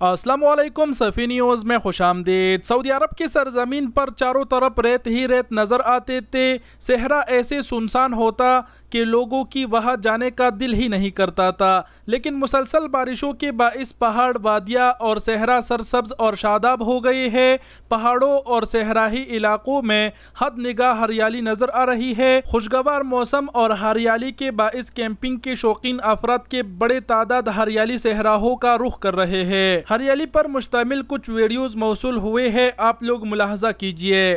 अस्सलामुअलैकुम सफ़ी न्यूज़ में खुशामदीद। सऊदी अरब की सरजमीन पर चारों तरफ रेत ही रेत नज़र आते थे। सहरा ऐसे सुनसान होता कि लोगों की वहाँ जाने का दिल ही नहीं करता था, लेकिन मुसलसल बारिशों के बाइस पहाड़, वादियाँ और सहरा सरसब्ज और शादाब हो गए हैं। पहाड़ों और सहराही इलाकों में हद निगाह हरियाली नज़र आ रही है। खुशगवार मौसम और हरियाली के बाइस कैंपिंग के शौकीन अफराद के बड़े तादाद हरियाली सहराहों का रुख कर रहे हैं। हरियाली पर मुश्तमिल कुछ वीडियोस मौसूल हुए हैं, आप लोग मुलाहजा कीजिए।